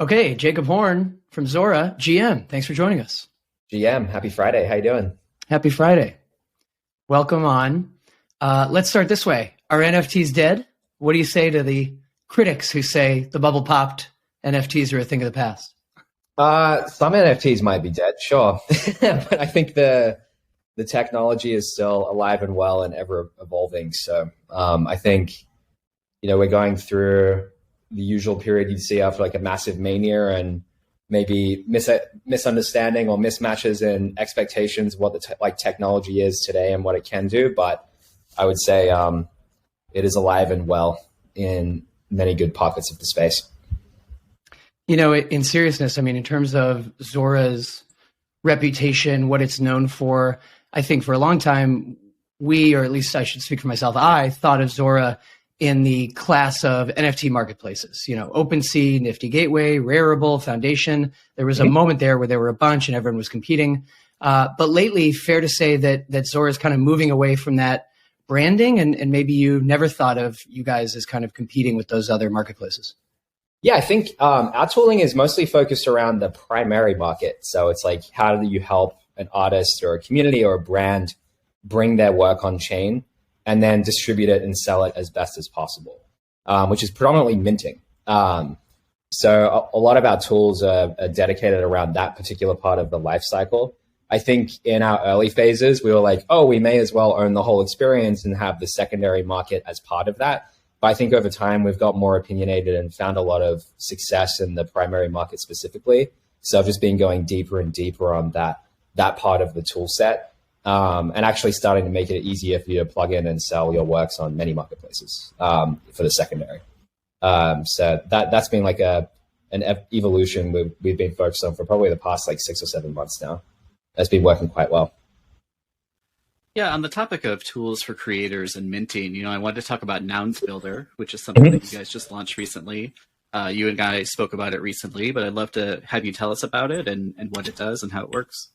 Okay, Jacob Horn from Zora, GM. Thanks for joining us. GM, happy Friday. How you doing? Happy Friday. Welcome on. Let's start this way. Are NFTs dead? What do you say to the critics who say the bubble popped, NFTs are a thing of the past? Some NFTs might be dead, sure. But I think the technology is still alive and well and ever evolving. So I think, we're going through the usual period you'd see after like a massive mania and maybe misunderstanding or mismatches in expectations of what the technology is today and what it can do. But I would say it is alive and well in many good pockets of the space. In seriousness, in terms of Zora's reputation, what it's known for, I think for a long time, we, or at least I should speak for myself, I thought of Zora in the class of NFT marketplaces, OpenSea, Nifty Gateway, Rarible, Foundation. There was a moment there where there were a bunch and everyone was competing. But lately, fair to say that Zora is kind of moving away from that branding, and maybe you never thought of you guys as kind of competing with those other marketplaces. Yeah, I think our tooling is mostly focused around the primary market. So it's like, how do you help an artist or a community or a brand bring their work on chain and then distribute it and sell it as best as possible, which is predominantly minting. So a lot of our tools are dedicated around that particular part of the life cycle. I think in our early phases, we were like, we may as well own the whole experience and have the secondary market as part of that. But I think over time, we've got more opinionated and found a lot of success in the primary market specifically. So I've just been going deeper and deeper on that part of the tool set. And actually starting to make it easier for you to plug in and sell your works on many marketplaces for the secondary. So that's been like an evolution we've been focused on for probably the past 6 or 7 months now. That's been working quite well. Yeah, on the topic of tools for creators and minting, I wanted to talk about Nouns Builder, which is something that you guys just launched recently. You and Guy spoke about it recently, but I'd love to have you tell us about it and what it does and how it works.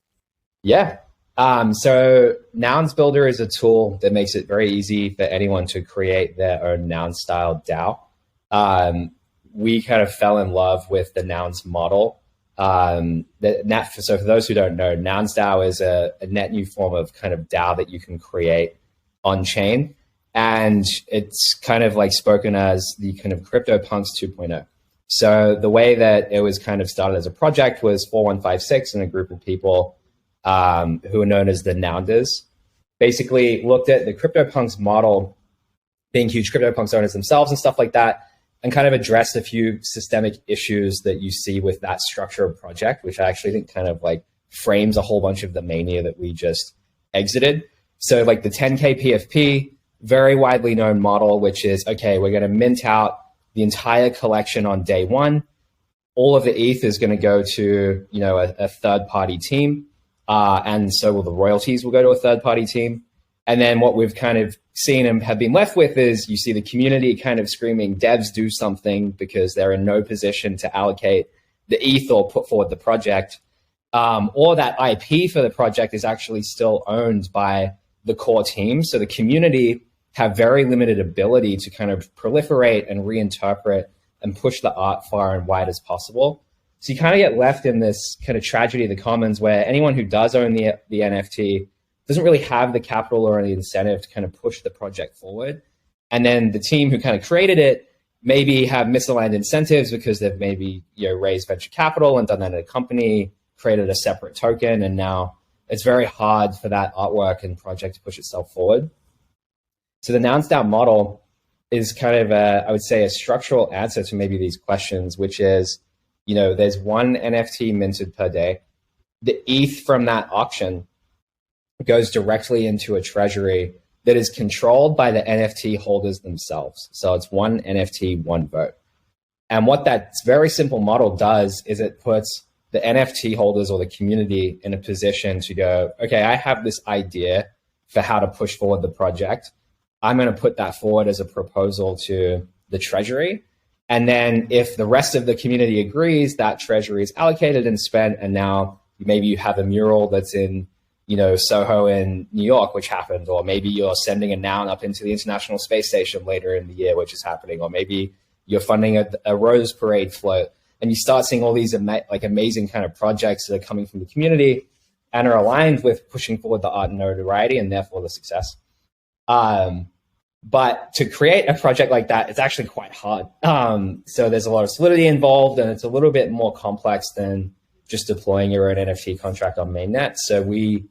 Yeah. So Nouns Builder is a tool that makes it very easy for anyone to create their own noun style DAO. We kind of fell in love with the Nouns model. So for those who don't know, Nouns DAO is a net new form of kind of DAO that you can create on chain. And it's kind of like spoken as the kind of CryptoPunks 2.0. So the way that it was kind of started as a project was 4156 and a group of people who are known as the Nounders, basically looked at the CryptoPunks model, being huge CryptoPunks owners themselves and stuff like that, and kind of addressed a few systemic issues that you see with that structure of project, which I actually think kind of frames a whole bunch of the mania that we just exited. So the 10K PFP, very widely known model, which is, okay, we're going to mint out the entire collection on day one. All of the ETH is going to go to, a third-party team. And so the royalties will go to a third-party team. And then what we've kind of seen and have been left with is you see the community kind of screaming, devs do something, because they're in no position to allocate the ETH or put forward the project. Or that IP for the project is actually still owned by the core team. So the community have very limited ability to kind of proliferate and reinterpret and push the art far and wide as possible. So you kind of get left in this kind of tragedy of the commons where anyone who does own the NFT doesn't really have the capital or the incentive to kind of push the project forward. And then the team who kind of created it maybe have misaligned incentives because they've maybe raised venture capital and done that at a company, created a separate token, and now it's very hard for that artwork and project to push itself forward. So the Nouns DAO model is kind of I would say a structural answer to maybe these questions, which is, there's one NFT minted per day. The ETH from that auction goes directly into a treasury that is controlled by the NFT holders themselves. So it's one NFT, one vote. And what that very simple model does is it puts the NFT holders or the community in a position to go, okay, I have this idea for how to push forward the project. I'm going to put that forward as a proposal to the treasury. And then if the rest of the community agrees, that treasury is allocated and spent. And now maybe you have a mural that's in, Soho in New York, which happened, or maybe you're sending a noun up into the International Space Station later in the year, which is happening, or maybe you're funding a Rose Parade float. and you start seeing all these amazing kind of projects that are coming from the community and are aligned with pushing forward the art and notoriety and therefore the success. But to create a project like that, it's actually quite hard. So there's a lot of solidity involved, and it's a little bit more complex than just deploying your own NFT contract on mainnet. So we've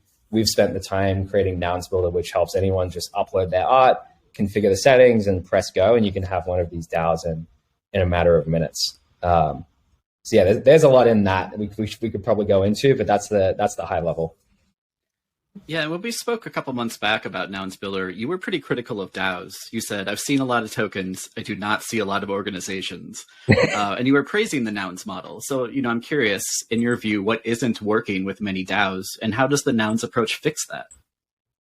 spent the time creating Nouns Builder, which helps anyone just upload their art, configure the settings, and press go, and you can have one of these DAOs in a matter of minutes. So yeah, there's a lot in that we could probably go into, but that's the high level. Yeah, when we spoke a couple months back about Nouns Builder, you were pretty critical of DAOs. You said, I've seen a lot of tokens. I do not see a lot of organizations. And you were praising the Nouns model. So, I'm curious, in your view, what isn't working with many DAOs, and how does the Nouns approach fix that?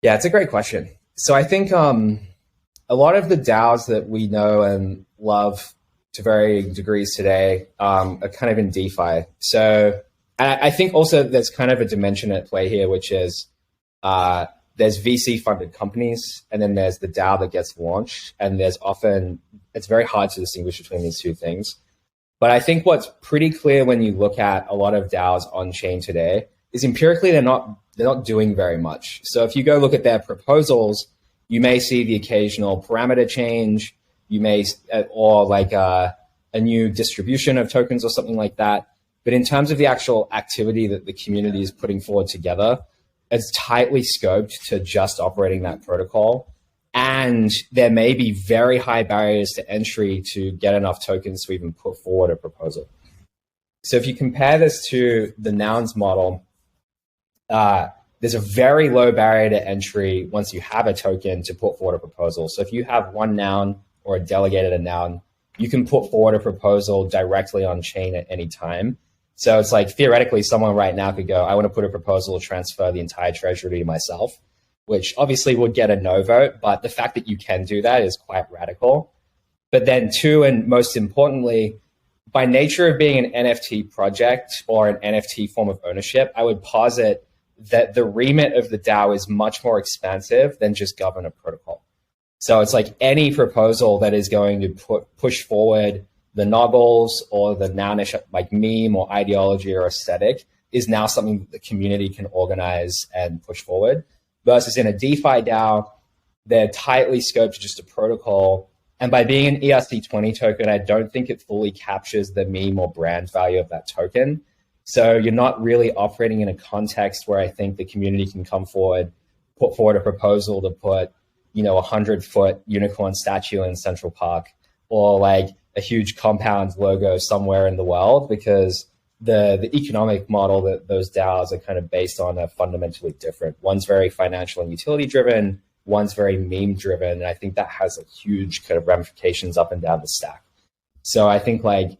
Yeah, it's a great question. So I think a lot of the DAOs that we know and love to varying degrees today are kind of in DeFi. So I think also there's kind of a dimension at play here, which is there's VC-funded companies, and then there's the DAO that gets launched, and it's very hard to distinguish between these two things. But I think what's pretty clear when you look at a lot of DAOs on chain today is empirically they're not doing very much. So if you go look at their proposals, you may see the occasional parameter change, or like a new distribution of tokens or something like that. But in terms of the actual activity that the community is putting forward together, it's tightly scoped to just operating that protocol. And there may be very high barriers to entry to get enough tokens to even put forward a proposal. So if you compare this to the Nouns model, there's a very low barrier to entry once you have a token to put forward a proposal. So if you have one noun or a delegated a noun, you can put forward a proposal directly on chain at any time. So it's like theoretically someone right now could go, I want to put a proposal to transfer the entire treasury to myself, which obviously would get a no vote. But the fact that you can do that is quite radical. But then two, and most importantly, by nature of being an NFT project or an NFT form of ownership, I would posit that the remit of the DAO is much more expansive than just govern a protocol. So it's like any proposal that is going to push forward the noggles or the nounish like meme or ideology or aesthetic is now something that the community can organize and push forward. Versus in a DeFi DAO, they're tightly scoped to just a protocol. And by being an ERC20 token, I don't think it fully captures the meme or brand value of that token. So you're not really operating in a context where I think the community can come forward, put forward a proposal to put, a 100-foot unicorn statue in Central Park, or like a huge compound logo somewhere in the world, because the economic model that those DAOs are kind of based on are fundamentally different. One's very financial and utility driven, one's very meme driven. And I think that has a huge kind of ramifications up and down the stack. So I think a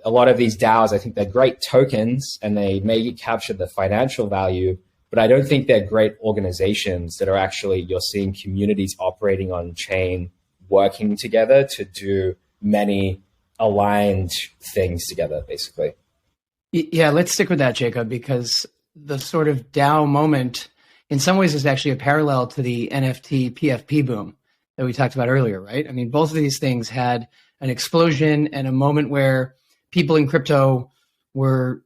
lot of these DAOs, I think they're great tokens and they may capture the financial value, but I don't think they're great organizations that are actually, you're seeing communities operating on chain, working together to do many aligned things together, basically. Yeah, let's stick with that, Jacob, because the sort of DAO moment in some ways is actually a parallel to the NFT PFP boom that we talked about earlier, right? I mean, both of these things had an explosion and a moment where people in crypto were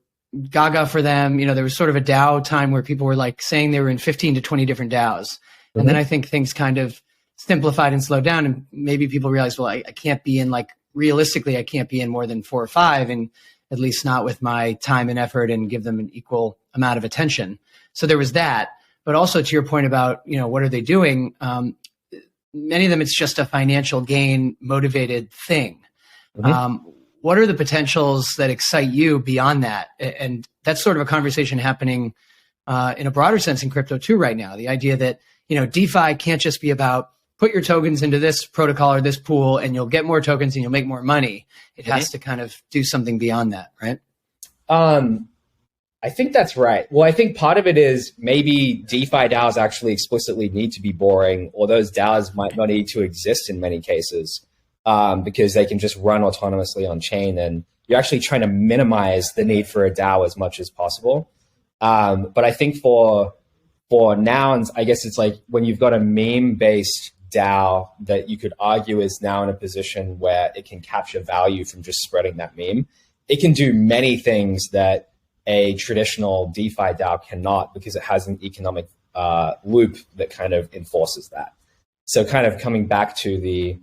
gaga for them. There was sort of a DAO time where people were like saying they were in 15 to 20 different DAOs. Mm-hmm. And then I think things kind of simplified and slowed down, and maybe people realized, well, I can't be in realistically, I can't be in more than 4 or 5, and at least not with my time and effort and give them an equal amount of attention. So there was that. But also to your point about, what are they doing? Many of them, it's just a financial gain motivated thing. Mm-hmm. What are the potentials that excite you beyond that? And that's sort of a conversation happening in a broader sense in crypto too right now. The idea that, DeFi can't just be about put your tokens into this protocol or this pool and you'll get more tokens and you'll make more money. It has to kind of do something beyond that, right? I think that's right. Well, I think part of it is maybe DeFi DAOs actually explicitly need to be boring, or those DAOs might not need to exist in many cases because they can just run autonomously on chain, and you're actually trying to minimize the need for a DAO as much as possible. But I think for nouns, I guess it's like when you've got a meme-based DAO that you could argue is now in a position where it can capture value from just spreading that meme. it can do many things that a traditional DeFi DAO cannot, because it has an economic loop that kind of enforces that. So kind of coming back to the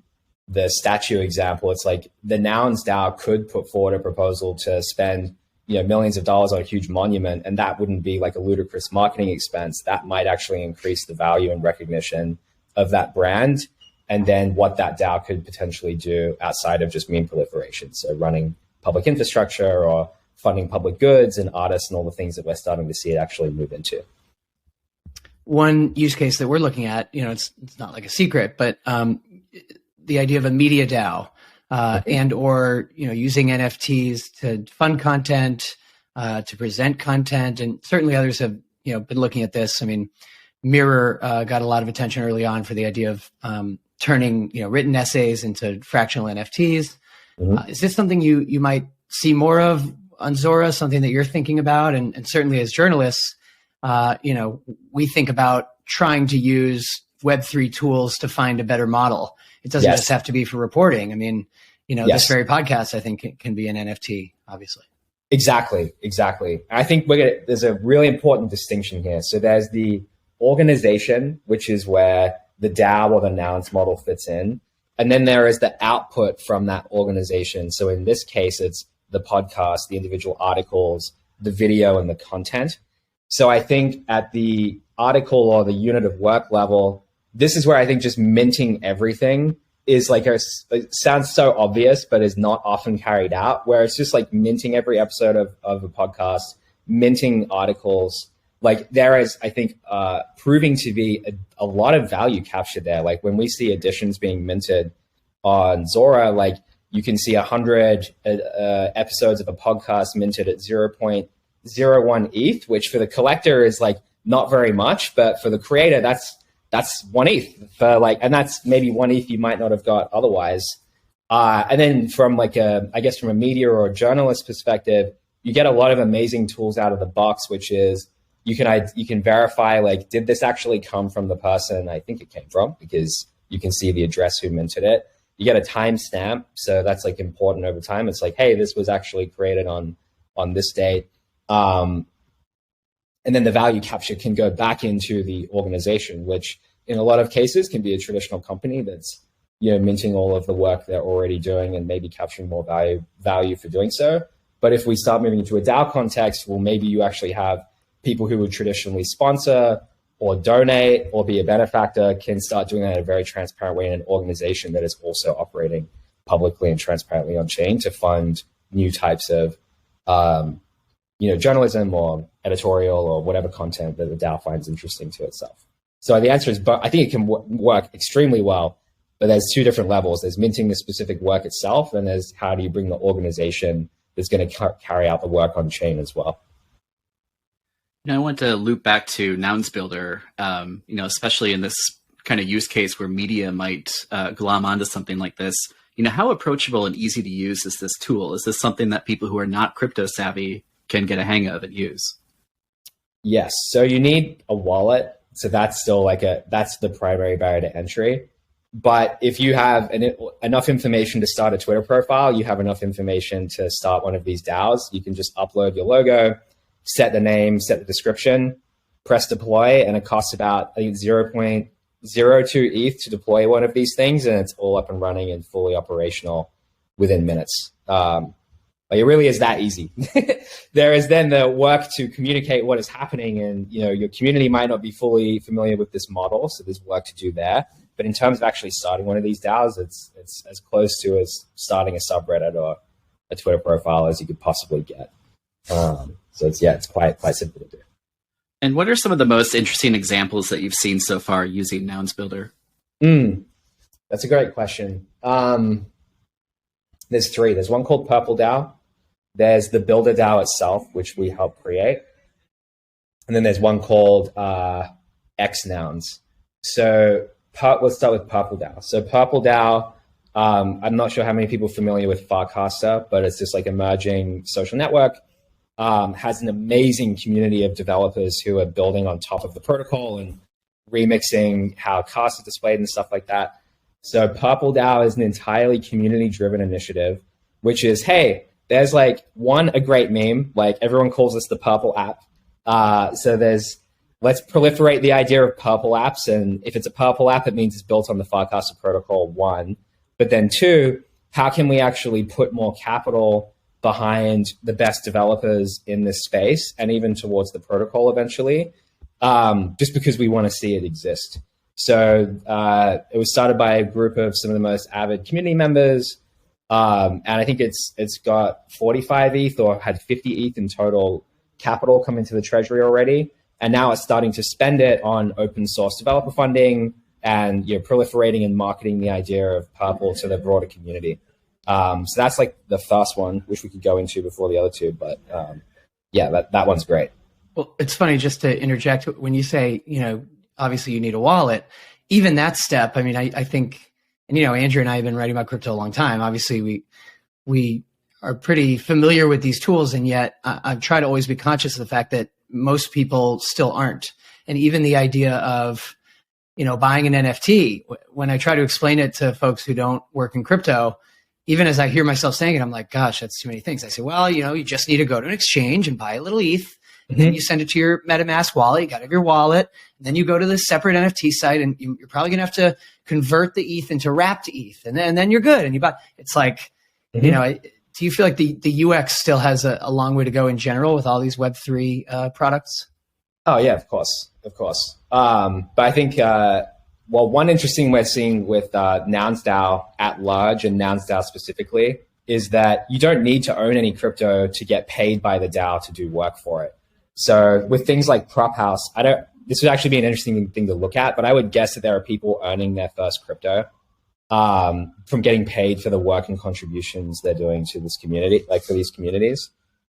statue example, it's like the Nouns DAO could put forward a proposal to spend millions of dollars on a huge monument, and that wouldn't be like a ludicrous marketing expense. That might actually increase the value and recognition of that brand, and then what that DAO could potentially do outside of just meme proliferation. So running public infrastructure or funding public goods and artists and all the things that we're starting to see it actually move into. One use case that we're looking at, it's not like a secret, but the idea of a media DAO and or using NFTs to fund content, to present content, and certainly others have been looking at this. I mean, Mirror got a lot of attention early on for the idea of turning written essays into fractional NFTs. Is this something you might see more of on Zora? Something that you're thinking about, and certainly as journalists, we think about trying to use Web3 tools to find a better model. It doesn't just have to be for reporting. I mean, this very podcast, I think, can be an NFT, obviously. Exactly. I think there's a really important distinction here. So there's the organization, which is where the DAO or the Nouns model fits in. And then there is the output from that organization. So in this case, it's the podcast, the individual articles, the video, and the content. So I think at the article or the unit of work level, this is where I think just minting everything is like it sounds so obvious, but is not often carried out, where it's just like minting every episode of a podcast, minting articles. Like there is, I think, proving to be a lot of value captured there. Like when we see editions being minted on Zora, like you can see 100 episodes of a podcast minted at 0.01 ETH, which for the collector is like not very much, but for the creator, that's 1 ETH for like, and that's maybe 1 ETH you might not have got otherwise. And then from like from a media or a journalist perspective, you get a lot of amazing tools out of the box, which is you can verify, like, did this actually come from the person I think it came from, because you can see the address who minted it. You get a timestamp, so that's like important over time. It's like, hey, this was actually created on this date. And then the value capture can go back into the organization, which in a lot of cases can be a traditional company that's minting all of the work they're already doing and maybe capturing more value for doing so. But if we start moving into a DAO context, well, maybe you actually have people who would traditionally sponsor or donate or be a benefactor can start doing that in a very transparent way in an organization that is also operating publicly and transparently on chain to fund new types of journalism or editorial or whatever content that the DAO finds interesting to itself. So the answer is, but I think it can work extremely well, but there's two different levels. There's minting the specific work itself, and there's how do you bring the organization that's going to carry out the work on chain as well. I want to loop back to Nouns Builder, especially in this kind of use case where media might glom onto something like this. How approachable and easy to use is this tool? Is this something that people who are not crypto savvy can get a hang of and use? Yes. So you need a wallet. So that's still that's the primary barrier to entry. But if you have enough information to start a Twitter profile, you have enough information to start one of these DAOs. You can just upload your logo, set the name, set the description, press deploy, and it costs about, I think, 0.02 ETH to deploy one of these things, and it's all up and running and fully operational within minutes. It really is that easy. There is then the work to communicate what is happening, and your community might not be fully familiar with this model, so there's work to do there. But in terms of actually starting one of these DAOs, it's as close to as starting a subreddit or a Twitter profile as you could possibly get. So it's quite simple to do. And what are some of the most interesting examples that you've seen so far using Nouns Builder? That's a great question. There's three. There's one called Purple DAO. There's the Builder DAO itself, which we help create. And then there's one called X Nouns. So let's start with Purple DAO. So Purple DAO, I'm not sure how many people are familiar with Farcaster, but it's this like emerging social network. Has an amazing community of developers who are building on top of the protocol and remixing how Cast is displayed and stuff like that. So Purple DAO is an entirely community-driven initiative, which is, hey, There's like a great meme, like everyone calls this the purple app. So let's proliferate the idea of purple apps. And if it's a purple app, it means it's built on the Farcaster protocol, one. But then two, how can we actually put more capital behind the best developers in this space and even towards the protocol eventually, just because we want to see it exist. So it was started by a group of some of the most avid community members. And I think it's got 45 ETH or had 50 ETH in total capital come into the treasury already. And now it's starting to spend it on open source developer funding and proliferating and marketing the idea of Purple to the broader community. So that's like the first one, which we could go into before the other two. But yeah, that one's great. Well, it's funny, just to interject, when you say, obviously you need a wallet, even that step, I mean, I think, and, Andrew and I have been writing about crypto a long time. Obviously, we are pretty familiar with these tools, and yet I try to always be conscious of the fact that most people still aren't. And even the idea of, buying an NFT, when I try to explain it to folks who don't work in crypto, even as I hear myself saying it, I'm like, gosh, that's too many things. I say, well, you just need to go to an exchange and buy a little ETH. And then you send it to your MetaMask wallet. You got to have your wallet. And then you go to this separate NFT site, and you're probably going to have to convert the ETH into wrapped ETH. And then you're good. And you buy. It's like, do you feel like the UX still has a long way to go in general with all these Web3 products? Oh, yeah, of course. But I think, one interesting we're seeing with Nouns DAO at large and Nouns DAO specifically is that you don't need to own any crypto to get paid by the DAO to do work for it. So with things like Prop House, this would actually be an interesting thing to look at, but I would guess that there are people earning their first crypto from getting paid for the work and contributions they're doing to this community, like for these communities.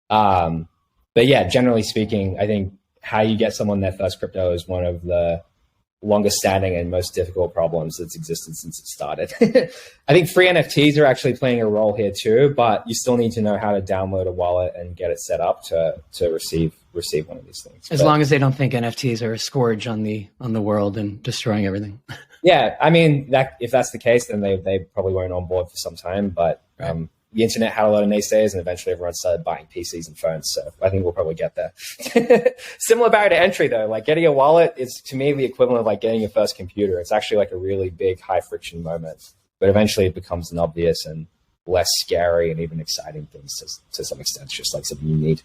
But yeah, generally speaking, I think how you get someone their first crypto is one of the longest standing and most difficult problems that's existed since it started. I think free NFTs are actually playing a role here too, but you still need to know how to download a wallet and get it set up to receive one of these things. As long as they don't think NFTs are a scourge on the world and destroying everything. Yeah, I mean, if that's the case, then they probably weren't on board for some time. But the internet had a lot of naysayers, and eventually everyone started buying PCs and phones. So I think we'll probably get there. Similar barrier to entry, though. Like getting a wallet is, to me, the equivalent of like getting your first computer. It's actually like a really big, high friction moment. But eventually it becomes an obvious and less scary and even exciting thing to some extent. It's just like something you need.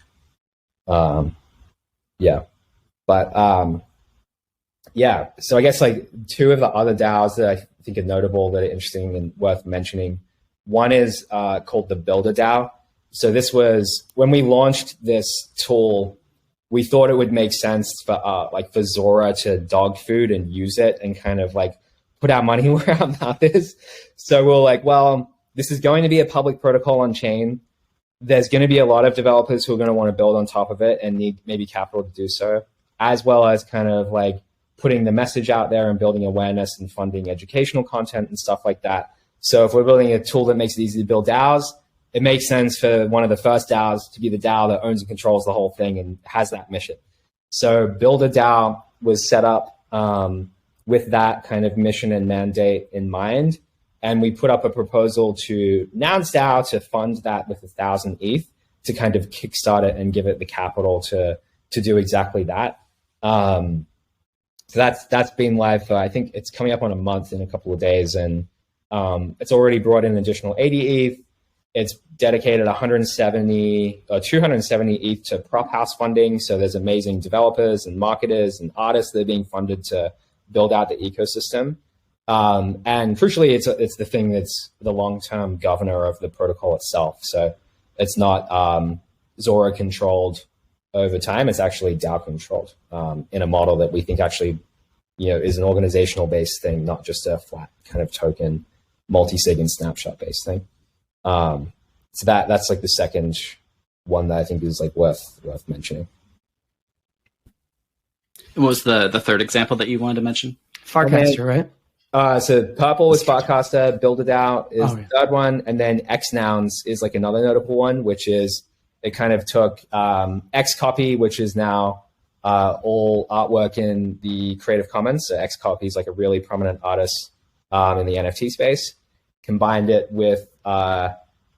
Yeah. But yeah. So I guess like two of the other DAOs that I think are notable, that are interesting and worth mentioning. One is called the Builder DAO. So this was when we launched this tool, we thought it would make sense for Zora to dog food and use it and kind of like put our money where our mouth is. So we're like, well, this is going to be a public protocol on chain. There's going to be a lot of developers who are going to want to build on top of it and need maybe capital to do so, as well as kind of like putting the message out there and building awareness and funding educational content and stuff like that. So if we're building a tool that makes it easy to build DAOs, it makes sense for one of the first DAOs to be the DAO that owns and controls the whole thing and has that mission. So Builder DAO was set up with that kind of mission and mandate in mind. And we put up a proposal to Nouns DAO to fund that with 1,000 ETH to kind of kickstart it and give it the capital to do exactly that. So that's been live for, I think it's coming up on a month in a couple of days. And it's already brought in an additional 80 ETH. It's dedicated 170 or 270 ETH to Prop House funding. So there's amazing developers and marketers and artists that are being funded to build out the ecosystem. And crucially, it's the thing that's the long-term governor of the protocol itself. So it's not Zora controlled over time. It's actually DAO controlled in a model that we think actually, is an organizational based thing, not just a flat kind of token, multi-sig and snapshot based thing. So that's like the second one that I think is like worth mentioning. What was the third example that you wanted to mention? Farcaster, right? So Purple is Farcaster, Builder DAO is the third one, and then X Nouns is like another notable one, which is it kind of took X Copy, which is now all artwork in the Creative Commons. So X Copy is like a really prominent artist in the NFT space. Combined it with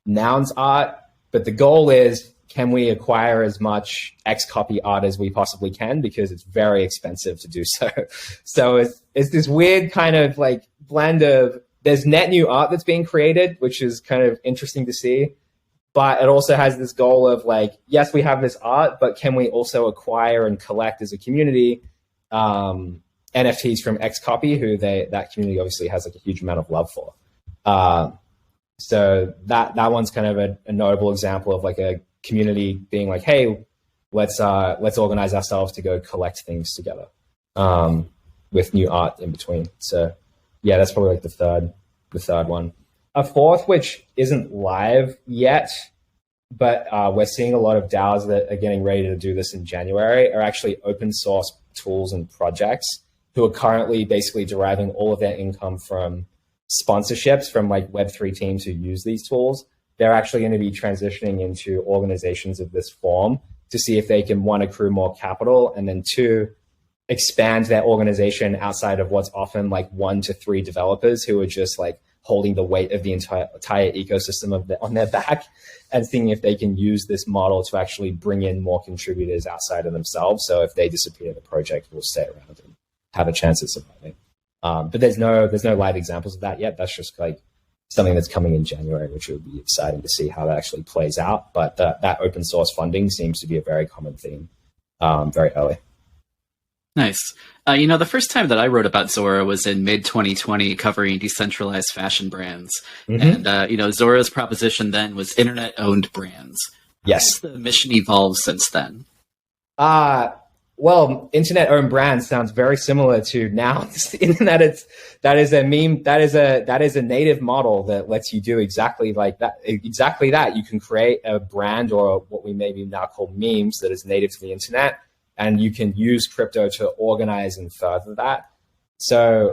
Nouns art But the goal is, can we acquire as much X copy art as we possibly can? Because it's very expensive to do so. So it's this weird kind of like blend of, there's net new art that's being created, which is kind of interesting to see. But it also has this goal of like, yes, we have this art, but can we also acquire and collect as a community NFTs from X copy, who that community obviously has like a huge amount of love for. So that one's kind of a notable example of like a community being like, hey, let's organize ourselves to go collect things together, with new art in between. So yeah, that's probably like the third one. A fourth, which isn't live yet, but we're seeing a lot of DAOs that are getting ready to do this in January, are actually open source tools and projects who are currently basically deriving all of their income from sponsorships from like Web3 teams who use these tools. They're actually going to be transitioning into organizations of this form to see if they can, one, accrue more capital, and then two, expand their organization outside of what's often like 1 to 3 developers who are just like holding the weight of the entire ecosystem on their back, and seeing if they can use this model to actually bring in more contributors outside of themselves. So if they disappear, the project will stay around and have a chance at surviving. But there's no live examples of that yet. That's just like something that's coming in January, which will be exciting to see how that actually plays out. But that open source funding seems to be a very common theme very early. Nice. The first time that I wrote about Zora was in mid-2020, covering decentralized fashion brands. Mm-hmm. And, Zora's proposition then was internet-owned brands. Yes. How has the mission evolved since then? Well, internet-owned brands sounds very similar to now. In that that is a meme. That is a native model that lets you do exactly like that. Exactly that. You can create a brand, or what we maybe now call memes, that is native to the internet, and you can use crypto to organize and further that. So,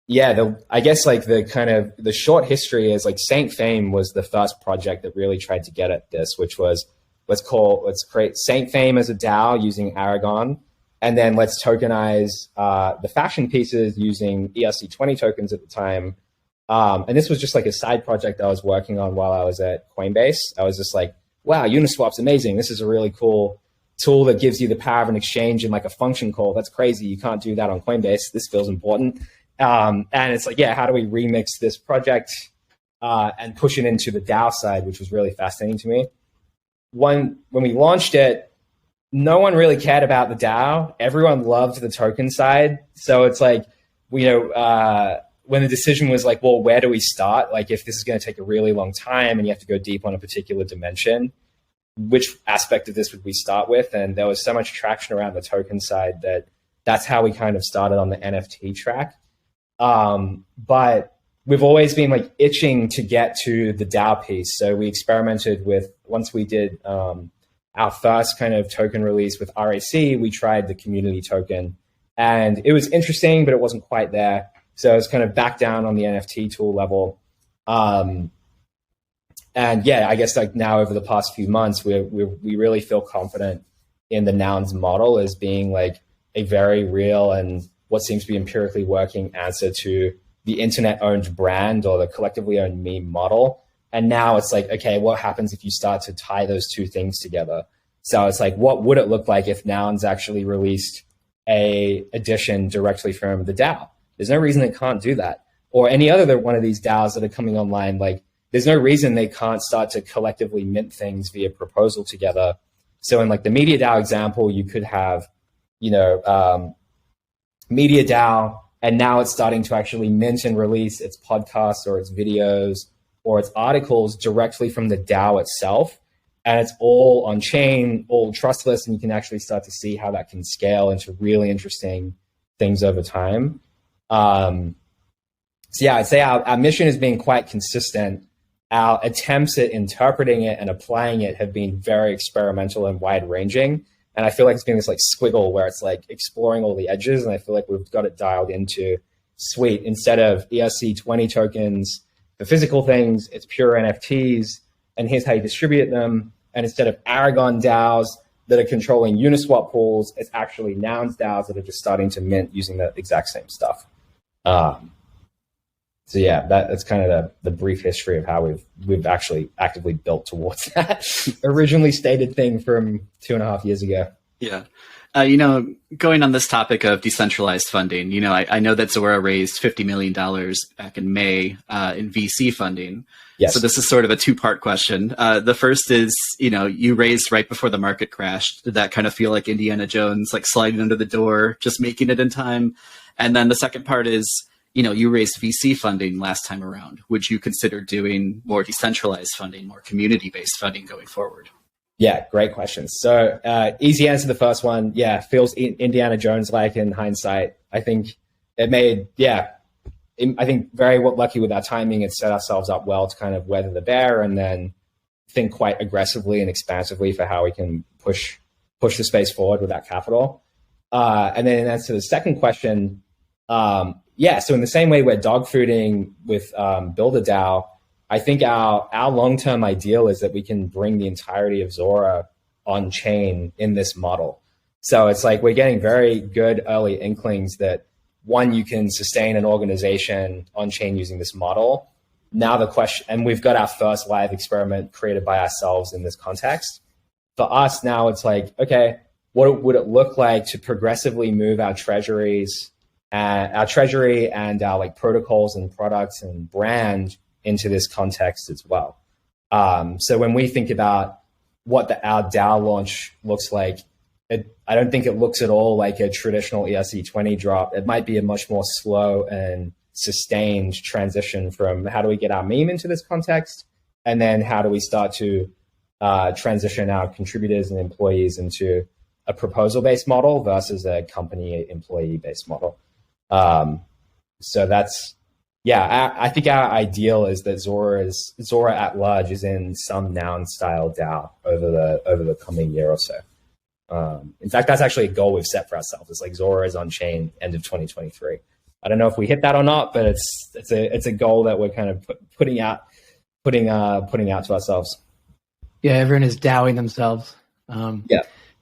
I guess like the short history is like Saint Fame was the first project that really tried to get at this, which was, let's create Saint Fame as a DAO using Aragon, and then let's tokenize the fashion pieces using ERC20 tokens at the time. And this was just like a side project I was working on while I was at Coinbase. I was just like, wow, Uniswap's amazing. This is a really cool tool that gives you the power of an exchange in like a function call. That's crazy. You can't do that on Coinbase. This feels important. And it's like, yeah, how do we remix this project and push it into the DAO side, which was really fascinating to me. When we launched it, no one really cared about the DAO. Everyone loved the token side. So it's like, when the decision was like, well, where do we start? Like, if this is going to take a really long time and you have to go deep on a particular dimension, which aspect of this would we start with? And there was so much traction around the token side that's how we kind of started on the NFT track. But we've always been like itching to get to the DAO piece. So we experimented with, once we did our first kind of token release with RAC, we tried the community token, and it was interesting, but it wasn't quite there. So it's kind of back down on the NFT tool level. And yeah, I guess like now over the past few months, we really feel confident in the Nouns model as being like a very real and what seems to be empirically working answer to the internet-owned brand or the collectively owned meme model. And now it's like, okay, what happens if you start to tie those two things together? So it's like, what would it look like if Nouns actually released a edition directly from the DAO? There's no reason it can't do that. Or any other one of these DAOs that are coming online, like there's no reason they can't start to collectively mint things via proposal together. So in like the Media DAO example, you could have, Media DAO, and now it's starting to actually mint and release its podcasts or its videos or its articles directly from the DAO itself. And it's all on chain, all trustless, and you can actually start to see how that can scale into really interesting things over time. So yeah, I'd say our mission has been quite consistent. Our attempts at interpreting it and applying it have been very experimental and wide ranging. And I feel like it's been this like squiggle where it's like exploring all the edges. And I feel like we've got it dialed into sweet. Instead of ERC20 tokens for physical things, it's pure NFTs. And here's how you distribute them. And instead of Aragon DAOs that are controlling Uniswap pools, it's actually Nouns DAOs that are just starting to mint using the exact same stuff. So yeah, that's kind of the brief history of how we've actually actively built towards that originally stated thing from 2.5 years ago. Yeah. Going on this topic of decentralized funding, I know that Zora raised $50 million back in May in VC funding. Yes. So this is sort of a two-part question. The first is, you raised right before the market crashed. Did that kind of feel like Indiana Jones, like sliding under the door, just making it in time? And then the second part is, you raised VC funding last time around. Would you consider doing more decentralized funding, more community-based funding going forward? Yeah, great questions. So easy answer to the first one. Yeah, feels Indiana Jones-like in hindsight. I think it made, I think very lucky with our timing. It set ourselves up well to kind of weather the bear and then think quite aggressively and expansively for how we can push the space forward with that capital. And then in answer to the second question, so in the same way we're dogfooding with Builder DAO, I think our long-term ideal is that we can bring the entirety of Zora on chain in this model. So it's like we're getting very good early inklings that one, you can sustain an organization on chain using this model. Now the question, and we've got our first live experiment created by ourselves in this context. For us now, it's like, okay, what would it look like to progressively move our treasury and our like protocols and products and brand into this context as well. So when we think about what our DAO launch looks like, I don't think it looks at all like a traditional ERC20 drop. It might be a much more slow and sustained transition from how do we get our meme into this context, and then how do we start to transition our contributors and employees into a proposal-based model versus a company employee-based model. So that's, I think our ideal is that Zora at large is in some noun style DAO over the coming year or so. In fact, that's actually a goal we've set for ourselves. It's like Zora is on chain end of 2023. I don't know if we hit that or not, but it's a goal that we're kind of putting out to ourselves. Yeah, everyone is DAOing themselves. One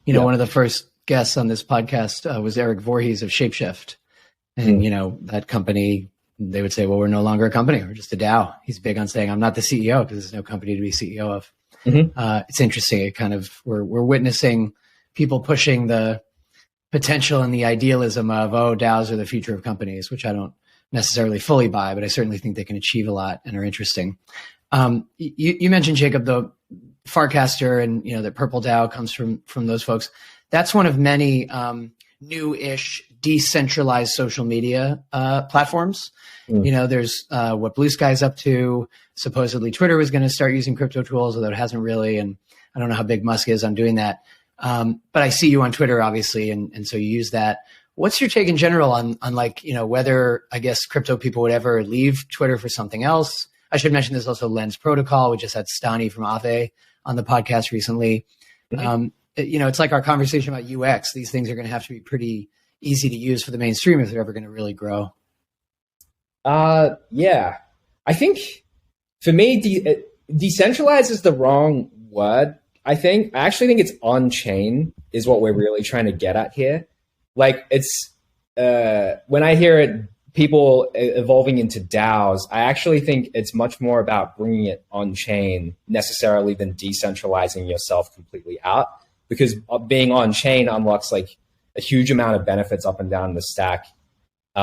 of the first guests on this podcast was Eric Voorhees of Shapeshift. And, that company, they would say, well, we're no longer a company. We're just a DAO. He's big on saying, I'm not the CEO because there's no company to be CEO of. It's interesting. It kind of, we're witnessing people pushing the potential and the idealism of, DAOs are the future of companies, which I don't necessarily fully buy, but I certainly think they can achieve a lot and are interesting. You mentioned, Jacob, the Farcaster and, that Purple DAO comes from those folks. That's one of many new-ish decentralized social media platforms. There's what Blue Sky's up to. Supposedly Twitter was going to start using crypto tools, although it hasn't really. And I don't know how big Musk is on doing that. But I see you on Twitter, obviously, and so you use that. What's your take in general on whether, I guess, crypto people would ever leave Twitter for something else? I should mention there's also Lens Protocol. We just had Stani from Aave on the podcast recently. It's like our conversation about UX. These things are going to have to be pretty easy to use for the mainstream if they're ever going to really grow. I think for me, decentralized is the wrong word. I actually think it's on chain is what we're really trying to get at here. Like it's, when I hear it, people evolving into DAOs, I actually think it's much more about bringing it on chain necessarily than decentralizing yourself completely out, because being on chain unlocks like a huge amount of benefits up and down the stack. So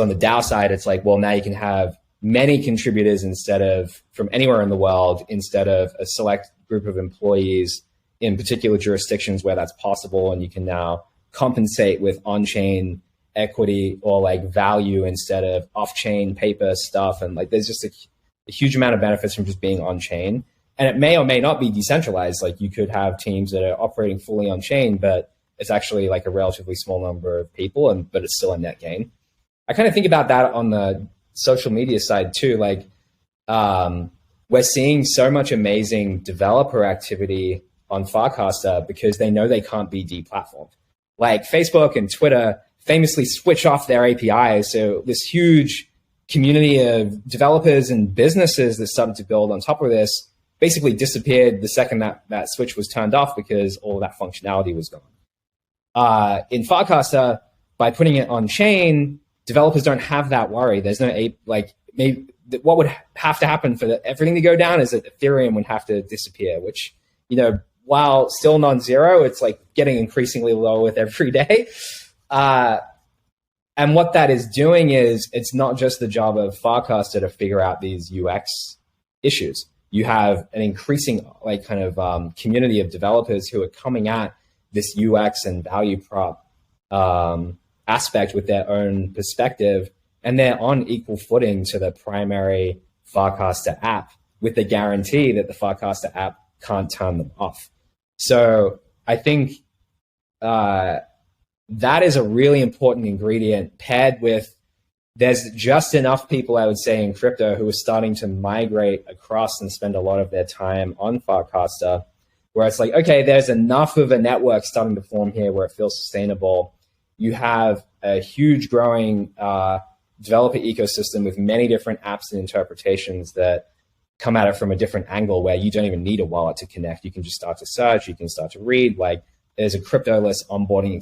on the DAO side, it's like, well, now you can have many contributors instead of from anywhere in the world, instead of a select group of employees in particular jurisdictions where that's possible. And you can now compensate with on-chain equity or like value instead of off-chain paper stuff. And like, there's just a huge amount of benefits from just being on-chain. And it may or may not be decentralized. Like you could have teams that are operating fully on-chain, but it's actually like a relatively small number of people, but it's still a net gain. I kind of think about that on the social media side too. Like we're seeing so much amazing developer activity on Farcaster because they know they can't be deplatformed. Like Facebook and Twitter famously switch off their APIs. So this huge community of developers and businesses that started to build on top of this basically disappeared the second that switch was turned off because all of that functionality was gone. In Farcaster, by putting it on chain, developers don't have that worry. There's no maybe what would have to happen for everything to go down is that Ethereum would have to disappear, which, while still non-zero, it's like getting increasingly lower with every day. And what that is doing is it's not just the job of Farcaster to figure out these UX issues. You have an increasing community of developers who are coming at this UX and value prop aspect with their own perspective, and they're on equal footing to the primary Farcaster app with the guarantee that the Farcaster app can't turn them off. So I think that is a really important ingredient, paired with there's just enough people, I would say, in crypto who are starting to migrate across and spend a lot of their time on Farcaster, where it's like, okay, there's enough of a network starting to form here where it feels sustainable. You have a huge growing developer ecosystem with many different apps and interpretations that come at it from a different angle, where you don't even need a wallet to connect. You can just start to search, you can start to read. There's a crypto-less onboarding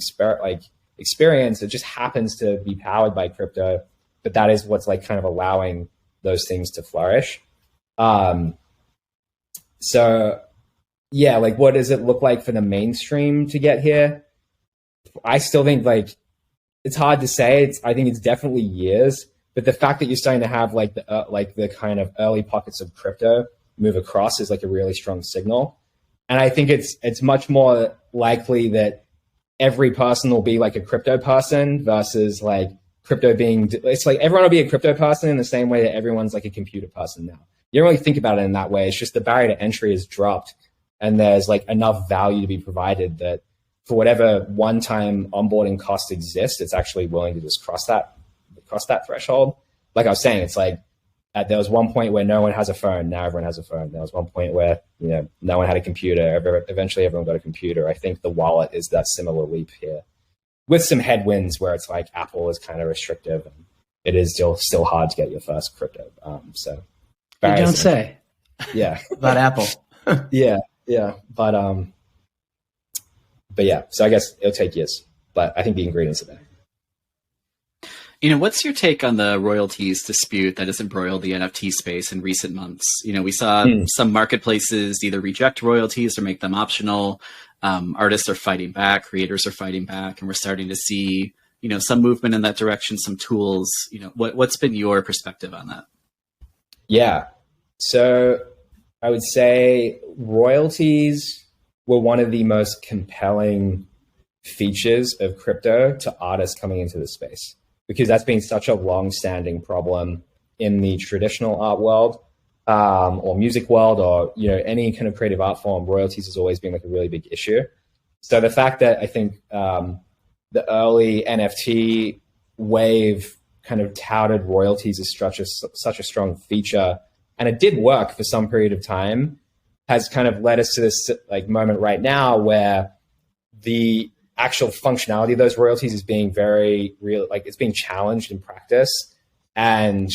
experience that just happens to be powered by crypto, but that is what's kind of allowing those things to flourish. So yeah, what does it look like for the mainstream to get here? I still think it's hard to say. I think it's definitely years, but the fact that you're starting to have the kind of early pockets of crypto move across is a really strong signal. And I think it's much more likely that every person will be a crypto person versus crypto being, it's everyone will be a crypto person in the same way that everyone's a computer person now. You don't really think about it in that way. It's just the barrier to entry has dropped, and there's enough value to be provided that for whatever one-time onboarding cost exists, it's actually willing to just cross that threshold. Like I was saying, it's there was one point where no one has a phone. Now everyone has a phone. There was one point where, no one had a computer. Eventually everyone got a computer. I think the wallet is that similar leap here, with some headwinds where it's Apple is kind of restrictive, and it is still hard to get your first crypto. So you don't say. Yeah. About Apple. Yeah. But yeah, so I guess it'll take years, but I think the ingredients are there. What's your take on the royalties dispute that has embroiled the NFT space in recent months? We saw some marketplaces either reject royalties or make them optional. Artists are fighting back, creators are fighting back, and we're starting to see, some movement in that direction, some tools. What's been your perspective on that? Yeah, so I would say royalties were one of the most compelling features of crypto to artists coming into the space, because that's been such a long-standing problem in the traditional art world, or music world, or any kind of creative art form. Royalties has always been a really big issue. So the fact that I think the early NFT wave kind of touted royalties as such a strong feature, and it did work for some period of time, has kind of led us to this moment right now where the actual functionality of those royalties is being very real, it's being challenged in practice, and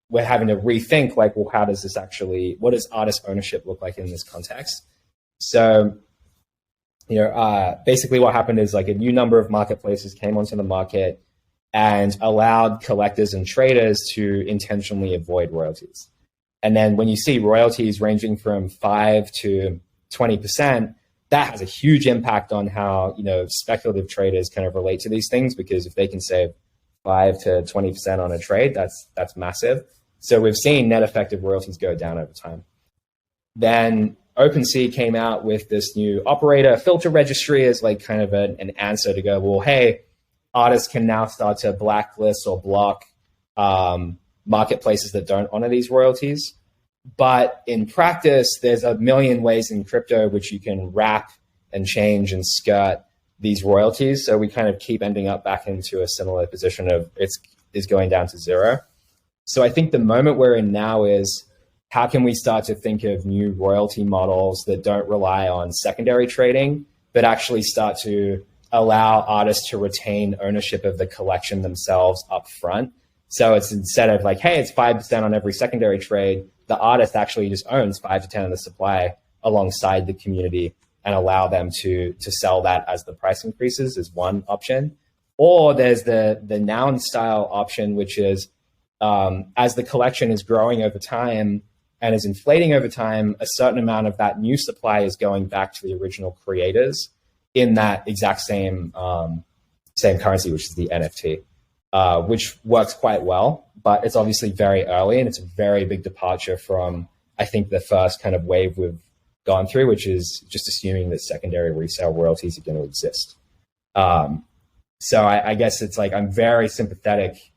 we're having to rethink well, how does this actually, what does artist ownership look like in this context? So basically what happened is a new number of marketplaces came onto the market and allowed collectors and traders to intentionally avoid royalties. And then when you see royalties ranging from 5 to 20%, that has a huge impact on how, speculative traders kind of relate to these things, because if they can save 5 to 20% on a trade, that's massive. So we've seen net effective royalties go down over time. Then OpenSea came out with this new operator filter registry as kind of an answer to go, well, hey, artists can now start to blacklist or block marketplaces that don't honor these royalties. But in practice, there's a million ways in crypto which you can wrap and change and skirt these royalties. So we kind of keep ending up back into a similar position of it's going down to zero. So I think the moment we're in now is, how can we start to think of new royalty models that don't rely on secondary trading, but actually start to allow artists to retain ownership of the collection themselves up front? So it's instead of hey, it's 5% on every secondary trade, the artist actually just owns 5 to 10 of the supply alongside the community, and allow them to sell that as the price increases is one option. Or there's the noun style option, which is as the collection is growing over time and is inflating over time, a certain amount of that new supply is going back to the original creators in that exact same currency, which is the NFT, which works quite well. But it's obviously very early, and it's a very big departure from, I think, the first kind of wave we've gone through, which is just assuming that secondary resale royalties are going to exist. So I guess it's like I'm very sympathetic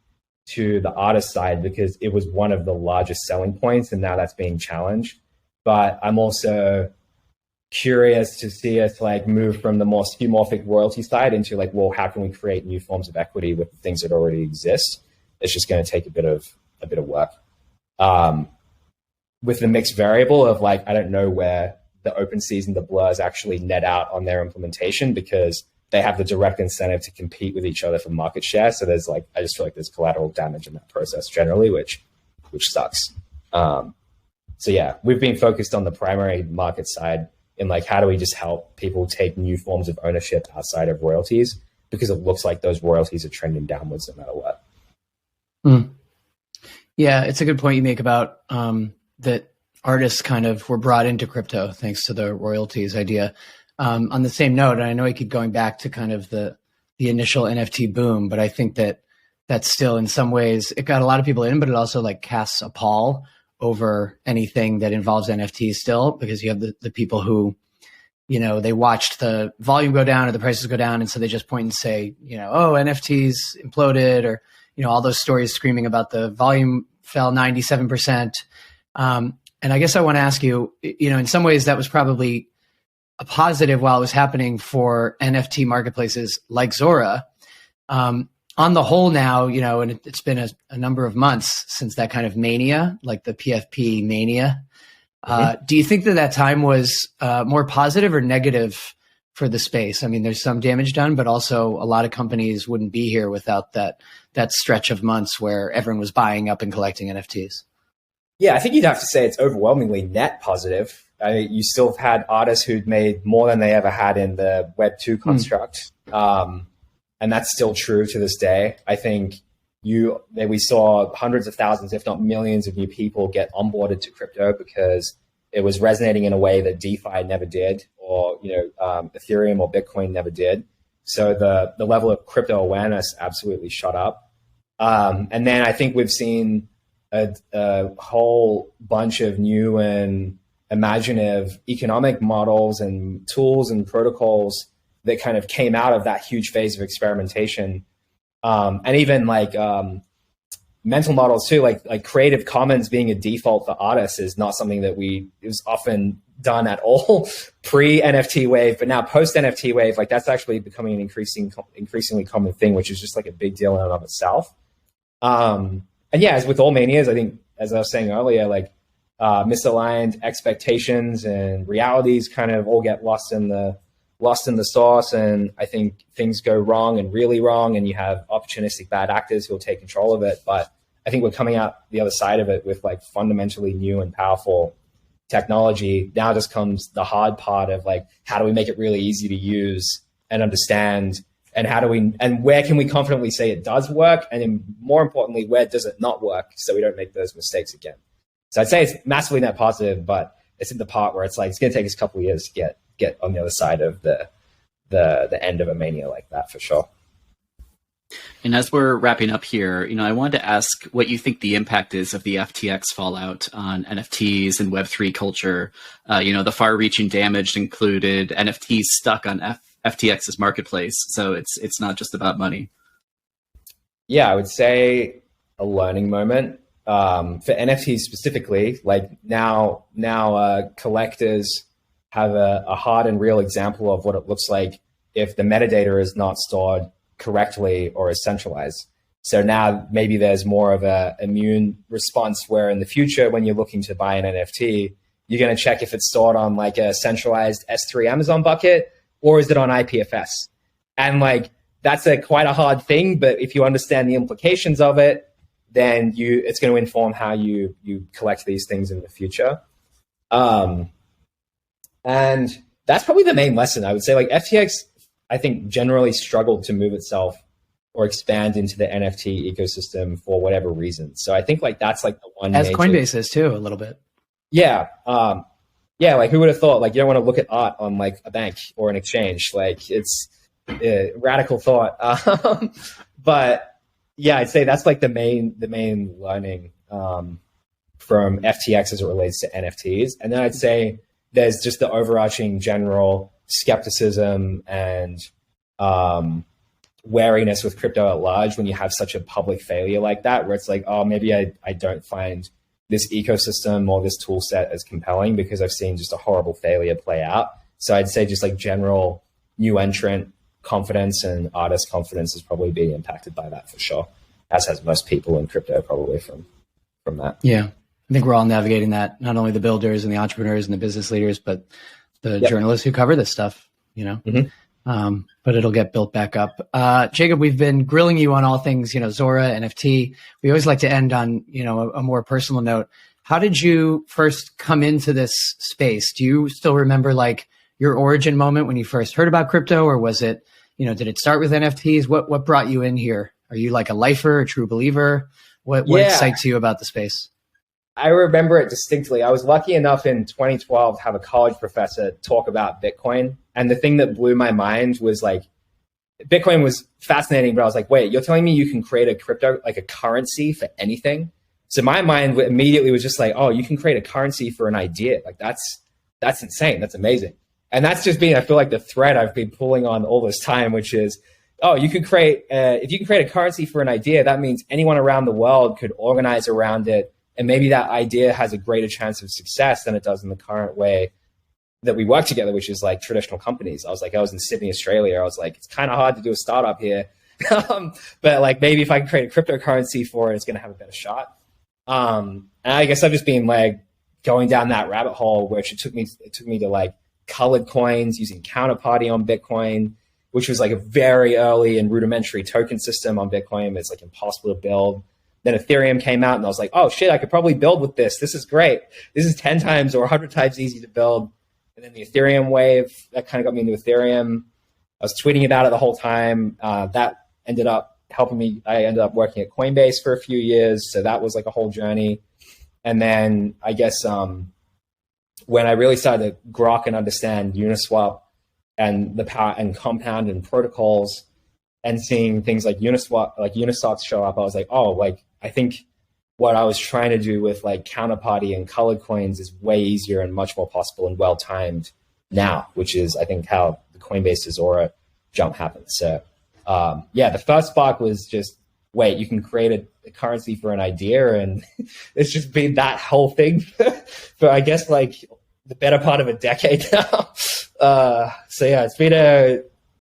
to the artist side because it was one of the largest selling points, and now that's being challenged. But I'm also curious to see us like move from the more skeuomorphic royalty side into like, well, how can we create new forms of equity with the things that already exist? It's just going to take a bit of work. With the mixed variable of like, I don't know where the OpenSeas and the Blurs actually net out on their implementation because they have the direct incentive to compete with each other for market share. So there's like, I just feel like there's collateral damage in that process generally, which sucks. So yeah, we've been focused on the primary market side in like, how do we just help people take new forms of ownership outside of royalties? Because it looks like those royalties are trending downwards no matter what. Yeah, it's a good point you make about that artists kind of were brought into crypto thanks to the royalties idea. On the same note, and I know I keep going back to kind of the initial NFT boom, but I think that's still in some ways, it got a lot of people in, but it also like casts a pall over anything that involves NFTs still, because you have the people who, you know, they watched the volume go down or the prices go down. And so they just point and say, you know, oh, NFTs imploded, or, you know, all those stories screaming about the volume fell 97%. And I guess I want to ask you, you know, in some ways that was probably a positive while it was happening for NFT marketplaces like Zora. On the whole now, you know, and it's been a number of months since that kind of mania, like the PFP mania. Do you think that time was more positive or negative for the space? I mean, there's some damage done, but also a lot of companies wouldn't be here without that stretch of months where everyone was buying up and collecting NFTs. Yeah, I think you'd have to say it's overwhelmingly net positive. You still have had artists who'd made more than they ever had in the Web2 construct. And that's still true to this day. I think we saw hundreds of thousands, if not millions of new people get onboarded to crypto because it was resonating in a way that DeFi never did, or, you know, Ethereum or Bitcoin never did. So the level of crypto awareness absolutely shot up. And then I think we've seen a whole bunch of new and imaginative economic models and tools and protocols that kind of came out of that huge phase of experimentation. And even like mental models too, like Creative Commons being a default for artists is not something that it was often done at all pre NFT wave, but now post NFT wave, like that's actually becoming an increasingly common thing, which is just like a big deal in and of itself. And yeah, as with all manias, I think, as I was saying earlier, like misaligned expectations and realities kind of all get lost in the sauce. And I think things go wrong and really wrong, and you have opportunistic bad actors who will take control of it. But I think we're coming out the other side of it with like fundamentally new and powerful technology. Now just comes the hard part of like, how do we make it really easy to use and understand? And where can we confidently say it does work? And then more importantly, where does it not work so we don't make those mistakes again? So I'd say it's massively net positive, but it's in the part where it's like, it's going to take us a couple of years to get on the other side of the end of a mania like that, for sure. And as we're wrapping up here, you know, I wanted to ask what you think the impact is of the FTX fallout on NFTs and Web3 culture. You know, the far-reaching damage included NFTs stuck on FTX's marketplace. So it's not just about money. Yeah, I would say a learning moment for NFTs specifically. Like now collectors have a hard and real example of what it looks like if the metadata is not stored correctly or is centralized. So now maybe there's more of a immune response where in the future, when you're looking to buy an NFT, you're going to check if it's stored on like a centralized S3 Amazon bucket, or is it on IPFS? And like, that's quite a hard thing, but if you understand the implications of it, then it's going to inform how you collect these things in the future. And that's probably the main lesson. I would say like FTX, I think, generally struggled to move itself or expand into the NFT ecosystem for whatever reason. So I think like that's like the one As major... Coinbase is too, a little bit. Yeah. Yeah, like who would have thought, like you don't want to look at art on like a bank or an exchange. Like it's a radical thought. But yeah, I'd say that's like the main learning from FTX as it relates to NFTs. And then I'd say there's just the overarching general skepticism and wariness with crypto at large when you have such a public failure like that, where it's like, oh, maybe I don't find this ecosystem or this tool set as compelling because I've seen just a horrible failure play out. So I'd say just like general new entrant confidence and artist confidence is probably being impacted by that for sure, as has most people in crypto probably from that. Yeah. I think we're all navigating that, not only the builders and the entrepreneurs and the business leaders, but the journalists who cover this stuff, you know. But it'll get built back up. Jacob, we've been grilling you on all things, you know, Zora, NFT. We always like to end on, you know, a more personal note. How did you first come into this space? Do you still remember like your origin moment when you first heard about crypto, or was it, you know, did it start with NFTs? What brought you in here? Are you like a lifer, a true believer? What excites you about the space? I remember it distinctly. I was lucky enough in 2012 to have a college professor talk about Bitcoin. And the thing that blew my mind was like, Bitcoin was fascinating, but I was like, wait, you're telling me you can create a crypto, like a currency for anything? So my mind immediately was just like, oh, you can create a currency for an idea. Like that's insane. That's amazing. And that's just been, I feel like the thread I've been pulling on all this time, which is, oh, you could create, if you can create a currency for an idea, that means anyone around the world could organize around it. And maybe that idea has a greater chance of success than it does in the current way that we work together, which is like traditional companies. I was in Sydney, Australia. I was like, it's kind of hard to do a startup here. But like, maybe if I can create a cryptocurrency for it, it's going to have a better shot. And I guess I've just been like going down that rabbit hole, which it took me to like colored coins using Counterparty on Bitcoin, which was like a very early and rudimentary token system on Bitcoin. It's like impossible to build. Then Ethereum came out and I was like, oh shit, I could probably build with this. This is great. This is 10 times or 100 times easy to build. And then the Ethereum wave, that kind of got me into Ethereum. I was tweeting about it the whole time. That ended up helping me. I ended up working at Coinbase for a few years. So that was like a whole journey. And then I guess when I really started to grok and understand Uniswap and the power and compound and protocols and seeing things like Uniswap, like Unisocks show up, I was like, oh, like, I think what I was trying to do with like Counterparty and colored coins is way easier and much more possible and well-timed now, which is, I think, how the Coinbase to Zora jump happened. So yeah, the first spark was just, wait, you can create a currency for an idea. And it's just been that whole thing for I guess like the better part of a decade now. So yeah, it's been